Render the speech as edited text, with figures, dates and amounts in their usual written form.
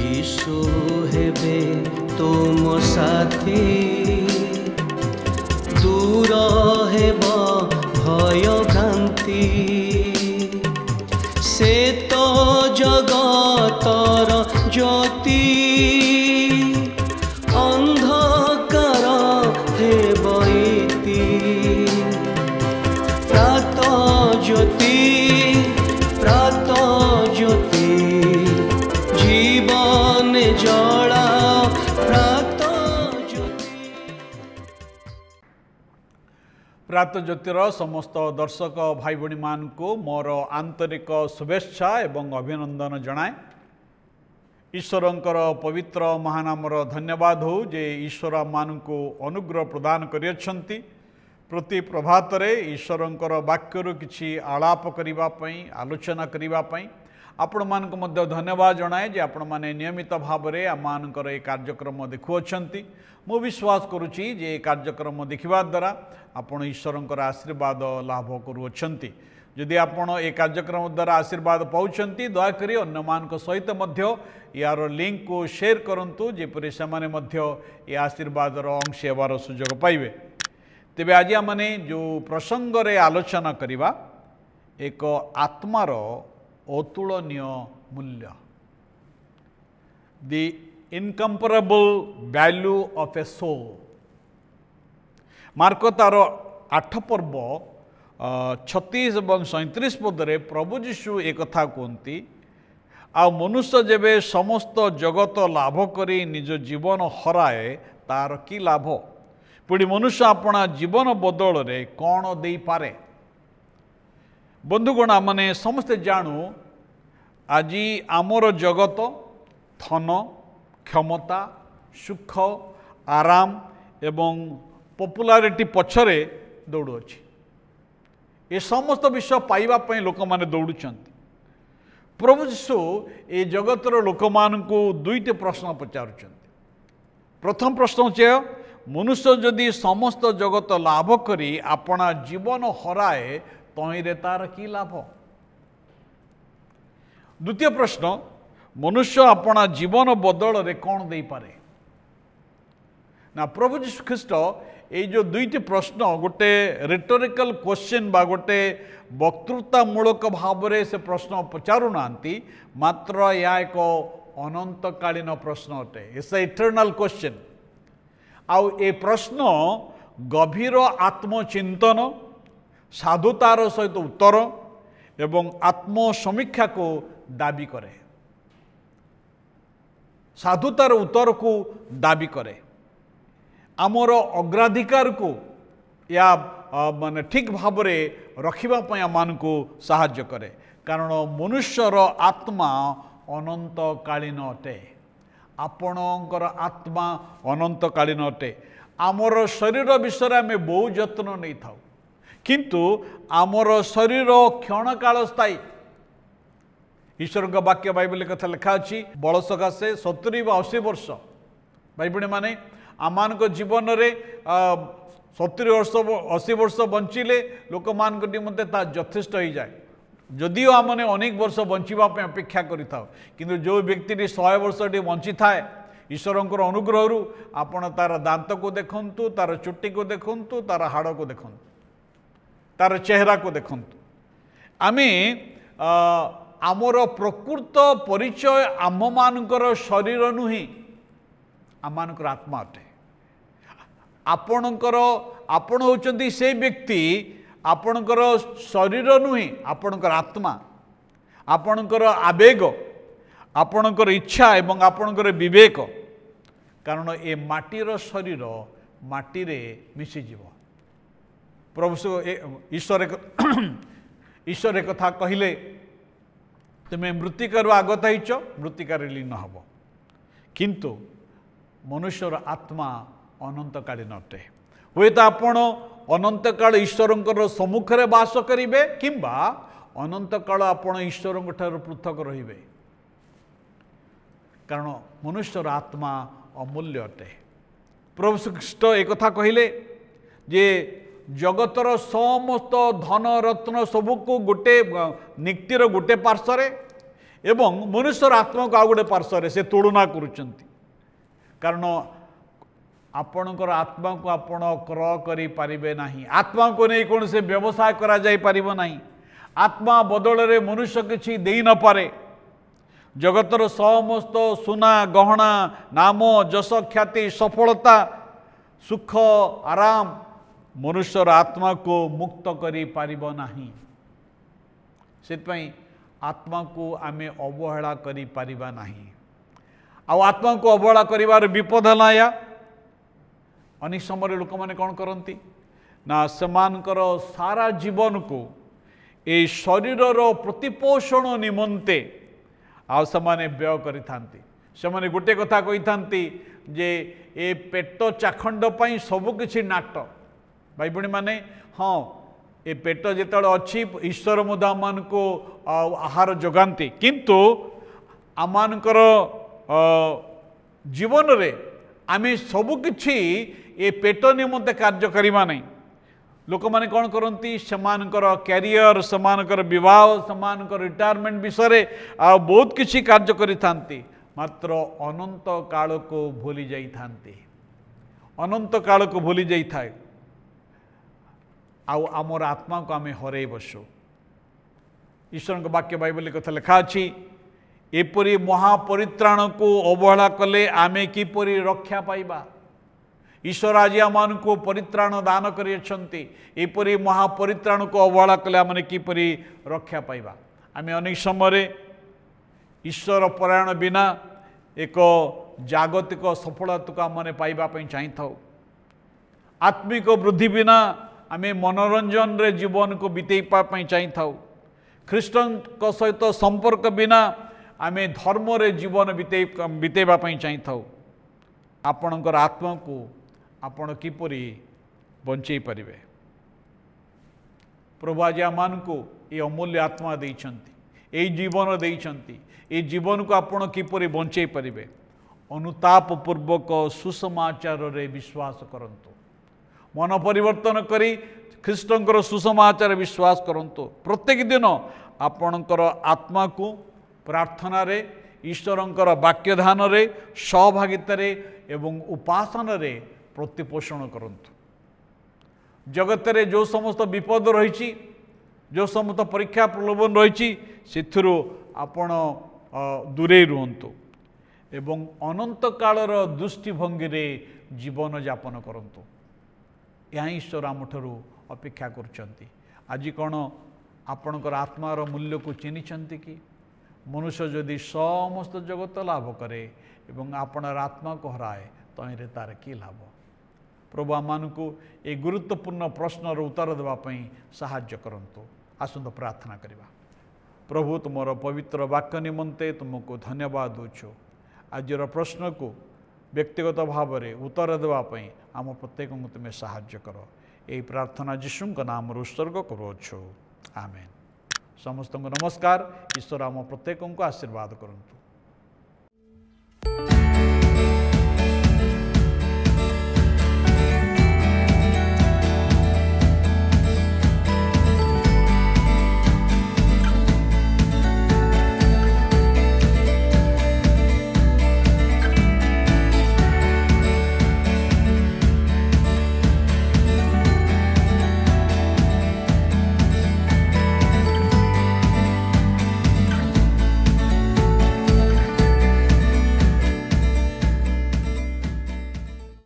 यीशु हेबे तुम साथी दूर हेब भय भ्रांति से तो जगतर ज्योति अंधकार हेब इति प्रात ज्योति जीवन जला प्रात ज्योतिर समस्त दर्शक भाई भणी मान को मोर आंतरिक शुभेच्छा एवं अभिनंदन जनाए। ईश्वरंकर पवित्र महानामर धन्यवाद हो जे ईश्वर मान को अनुग्रह प्रदान करियछंती। प्रति प्रभात रे ईश्वरंकर वाक्यरु किछि आलाप करिबा पई आलोचना करिबा पई आपण मान को मध्य धन्यवाद जनाए जे आपण माने नियमित भाव रे आमानकर ए कार्यक्रम देखुअछंती। मु विश्वास करुछि जे कार्यक्रम देखिबा द्वारा आपण ईश्वरंकर आशीर्वाद लाभ करुअछंती। यदि आपण ए कार्यक्रम द्वारा आशीर्वाद पाउछंती दयाकरी अन्य मानक सहित मध्य यार लिंक को शेयर करंतु जेपरि सेमाने मध्य ए आशीर्वादर अंश हेबार सुयोग पाइबे। तेबे आज आमने जो प्रसंग रे आलोचना करिबा एक आत्मार अतुलनीय मूल्य, the incomparable value of a soul. मार्क तार 8 पर्व 36 और 37 पदरे प्रभु जीशु एक कथा कहती आ मनुष्य जेबे समस्त जगत लाभ करी निज जीवन हराए तार की लाभ, पुणी मनुष्य अपना जीवन बदल रे कौन दे पारे। बंधुगण माने समस्ते जानू आज आमर जगत धन क्षमता सुख आराम एवं पॉपुलारिटी पछरे दौड़ू अच्छी। ये समस्त विषय पाइबा पई लोक माने दौड़ुचंती। प्रभु यीशु ए जगतर लोक मान को दुईटे प्रश्न पचारुचंती। प्रथम प्रश्न छे मनुष्य जदि समस्त जगत लाभ करी अपना जीवन हराए तईरे तार की लाभ। द्वितीय प्रश्न मनुष्य अपना जीवन बदल रे कौन दे पारे ना। प्रभु यीशु ख्रीस्ट ये जो दुईटी प्रश्न गोटे रिटोरिकल क्वेश्चन बा गोटे वक्तृतामूलक भाव में से प्रश्न पचारू नांती, मात्र यह एक अनंतकालीन प्रश्न अटे। It's a eternal question. आउ ए प्रश्न गभीर आत्मचिंतन साधुतार सहित उत्तर एवं आत्मसमीक्षा को दाबी करे, साधुतार उत्तर को दाबी करे, आमर अग्राधिकार को या माने ठीक भाव में रखिबा आम को साहाय्य करे। कारण मनुष्यर आत्मा अनंतकालीन अटे। आपणकर आत्मा अनंतकालीन अटे। आमर शरीर विषय आम बहु जत्न नहीं था, किंतु आमर शरीर क्षणकाल स्थायी। ईश्वर का वाक्य बाइबल कथा लिखा अच्छी बल सकाशे 70 व 80 वर्ष भाई माने आमान जीवन में 70 वर्ष 80 वर्ष बंचिले लोक मान निमंते ता यथेष्ट हो जाए। जदिओ आमने अनेक वर्ष बंचापी अपेक्षा करिथा, किंतु जो व्यक्ति 100 वर्ष बंची थाए ईश्वरंकर अनुग्रह आपण तार दांत को देखंतु, तार चुट्टी को देखंतु, तार हाड़ को देखंतु, तार चेहरा को देखंतु। आमे आमर प्रकृत परिचय आम मानकर शरीर नुहे, आम मानकर आत्मा अटे। आपणकर आपण होचंती से व्यक्ति आपणकर शरीर नुहे, आपणकर आत्मा, आपणकर आवेग, आपणकर इच्छा एवं आपणकर विवेक। कारण ए माटीर शरीर माटी रे मिसी जीव। प्रभु ईश्वर एक कथा कहले, तुम्हें मृत्तिकार आगत होइच मृत्तिकार लीन हब, किंतु मनुष्यर आत्मा अनंतकालीन अटे। हुए तो आपण अनंतकाल ईश्वरंकर सम्मुख रे वास करिवे किंबा अनंतकाल आपण ईश्वरंक ठार पृथक रहिबे। कारण मनुष्यर आत्मा अमूल्य अटे। प्रभु श्रीकृष्ण एक कथा कहले जे जगतर समस्त धन रत्न सबको गोटे निक्तिर गोटे पार्श्वर ଏବଂ ମନୁଷ୍ୟର ଆତ୍ମାକୁ ଆଉ ଗୋଟେ ପାର୍ଶ୍ୱରେ ସେ ତୁଳନା କରୁଛନ୍ତି। କାରଣ ଆପଣଙ୍କର ଆତ୍ମାକୁ ଆପଣ କ୍ରୟ କରିପାରିବେ ନାହିଁ, ଆତ୍ମାକୁ ନେଇ କୌଣସି ବ୍ୟବସାୟ କରାଯାଇପାରିବ ନାହିଁ। ଆତ୍ମା ବଦଳରେ ମନୁଷ୍ୟ କିଛି ଦେଇ ନପାରେ। ଜଗତର ସମସ୍ତ ସୁନା ଗହଣା, ନାମ, ଯଶ, ଖ୍ୟାତି, ସଫଳତା, ସୁଖ, ଆରାମ ମନୁଷ୍ୟର ଆତ୍ମାକୁ ମୁକ୍ତ କରିପାରିବ ନାହିଁ। ସେଥିପାଇଁ ଆତ୍ମାକୁ ଆମେ ଅବହେଳା କରିପାରିବା ନାହିଁ। ଆଉ ଆତ୍ମାକୁ ଅବହେଳା କରିବାର ବିପଦ ହେଲା ଏହା, ଅନେକ ସମୟରେ ଲୋକମାନେ କ'ଣ କରନ୍ତି ନା ସେମାନଙ୍କର ସାରା ଜୀବନକୁ এই ଶରୀରର ପ୍ରତିପୋଷଣ ନିମନ୍ତେ ଆଉ ସେମାନେ ବ୍ୟୟ କରିଥାନ୍ତି। ସେମାନେ ଗୋଟିଏ କଥା କହିଥାନ୍ତି ଯେ ଏ ପେଟ ଚାଖଣ୍ଡ ପାଇଁ ସବୁକିଛି ନାଟ। ଭାଇ ଭଉଣୀମାନେ, ହଁ ଏ ପେଟ ଯେତେବେଳେ ଅଛି ଈଶ୍ୱର ମଧ୍ୟ ଆମମାନଙ୍କୁ ଆହାର ଯୋଗାନ୍ତି, କିନ୍ତୁ ଆମମାନଙ୍କର ଜୀବନରେ ଆମେ ସବୁକିଛି ଏ ପେଟ ନିମନ୍ତେ କାର୍ଯ୍ୟ କରିବା ନାହିଁ। ଲୋକମାନେ କ'ଣ କରନ୍ତି, ସେମାନଙ୍କର କ୍ୟାରିୟର, ସେମାନଙ୍କର ବିବାହ, ସେମାନଙ୍କର ରିଟାୟାରମେଣ୍ଟ ବିଷୟରେ ଆଉ ବହୁତ କିଛି କାର୍ଯ୍ୟ କରିଥାନ୍ତି, ମାତ୍ର ଅନନ୍ତ କାଳକୁ ଭୁଲି ଯାଇଥାନ୍ତି। ଅନନ୍ତ କାଳକୁ ଭୁଲି ଯାଇଥାଏ ଆଉ ଆମର ଆତ୍ମାକୁ ଆମେ ହରାଇ ବସୁ। ଈଶ୍ୱରଙ୍କ ବାକ୍ୟ ବାଇବଲରେ କଥା ଲେଖା ଅଛି, ଏପରି ମହାପରିତ୍ରାଣକୁ ଅବହେଳା କଲେ ଆମେ କିପରି ରକ୍ଷା ପାଇବା। ଈଶ୍ୱର ଆଜି ଆମମାନଙ୍କୁ ପରିତ୍ରାଣ ଦାନ କରିଅଛନ୍ତି, ଏପରି ମହାପରିତ୍ରାଣକୁ ଅବହେଳା କଲେ ଆମେ କିପରି ରକ୍ଷା ପାଇବା। ଆମେ ଅନେକ ସମୟରେ ଈଶ୍ୱର ପରାୟଣ ବିନା ଏକ ଜାଗତିକ ସଫଳତାକୁ ଆମେ ପାଇବା ପାଇଁ ଚାହିଁଥାଉ। ଆତ୍ମିକ ବୃଦ୍ଧି ବିନା ଆମେ ମନୋରଞ୍ଜନରେ ଜୀବନକୁ ବିତେଇବା ପାଇଁ ଚାହିଁଥାଉ। ଖ୍ରୀଷ୍ଟଙ୍କ ସହିତ ସମ୍ପର୍କ ବିନା ଆମେ ଧର୍ମରେ ଜୀବନ ବିତେଇବା ପାଇଁ ଚାହିଁଥାଉ। ଆପଣଙ୍କର ଆତ୍ମାକୁ ଆପଣ କିପରି ବଞ୍ଚେଇ ପାରିବେ? ପ୍ରଭୁ ଆଜି ଆମମାନଙ୍କୁ ଏ ଅମୂଲ୍ୟ ଆତ୍ମା ଦେଇଛନ୍ତି, ଏଇ ଜୀବନ ଦେଇଛନ୍ତି। এই ଜୀବନକୁ ଆପଣ କିପରି ବଞ୍ଚେଇ ପାରିବେ? ଅନୁତାପ ପୂର୍ବକ ସୁସମାଚାରରେ ବିଶ୍ୱାସ କରନ୍ତୁ। ମନ ପରିବର୍ତ୍ତନ କରି ଖ୍ରୀଷ୍ଟଙ୍କର ସୁସମାଚାରରେ ବିଶ୍ୱାସ କରନ୍ତୁ। ପ୍ରତ୍ୟେକ ଦିନ ଆପଣଙ୍କର ଆତ୍ମାକୁ ପ୍ରାର୍ଥନାରେ, ଈଶ୍ୱରଙ୍କର ବାକ୍ୟଧାନରେ, ସହଭାଗିତାରେ ଏବଂ ଉପାସନାରେ ପ୍ରତିପୋଷଣ କରନ୍ତୁ। ଜଗତରେ ଯେଉଁ ସମସ୍ତ ବିପଦ ରହିଛି, ଯେଉଁ ସମସ୍ତ ପରୀକ୍ଷା ପ୍ରଲୋଭନ ରହିଛି, ସେଥିରୁ ଆପଣ ଦୂରେଇ ରୁହନ୍ତୁ ଏବଂ ଅନନ୍ତ କାଳର ଦୃଷ୍ଟିଭଙ୍ଗୀରେ ଜୀବନଯାପନ କରନ୍ତୁ। ଏହା ଈଶ୍ୱର ଆମଠାରୁ ଅପେକ୍ଷା କରୁଛନ୍ତି। ଆଜି କ'ଣ ଆପଣଙ୍କର ଆତ୍ମାର ମୂଲ୍ୟକୁ ଚିହ୍ନିଛନ୍ତି କି? ମନୁଷ୍ୟ ଯଦି ସମସ୍ତ ଜଗତ ଲାଭ କରେ ଏବଂ ଆପଣର ଆତ୍ମାକୁ ହରାଏ, ତହିଁରେ ତାର କି ଲାଭ? ପ୍ରଭୁ ଆମମାନଙ୍କୁ ଏ ଗୁରୁତ୍ୱପୂର୍ଣ୍ଣ ପ୍ରଶ୍ନର ଉତ୍ତର ଦେବା ପାଇଁ ସାହାଯ୍ୟ କରନ୍ତୁ। ଆସନ୍ତୁ ପ୍ରାର୍ଥନା କରିବା। ପ୍ରଭୁ, ତୁମର ପବିତ୍ର ବାକ୍ୟ ନିମନ୍ତେ ତୁମକୁ ଧନ୍ୟବାଦ ଦେଉଛୁ। ଆଜିର ପ୍ରଶ୍ନକୁ ବ୍ୟକ୍ତିଗତ ଭାବରେ ଉତ୍ତର ଦେବା ପାଇଁ ଆମ ପ୍ରତ୍ୟେକଙ୍କୁ ତୁମେ ସାହାଯ୍ୟ କର। ଏହି ପ୍ରାର୍ଥନା ଯୀଶୁଙ୍କ ନାମରୁ ଉତ୍ସର୍ଗ କରୁଅଛୁ, ଆମେନ୍। ସମସ୍ତଙ୍କୁ ନମସ୍କାର। ଈଶ୍ୱର ଆମ ପ୍ରତ୍ୟେକଙ୍କୁ ଆଶୀର୍ବାଦ କରନ୍ତୁ।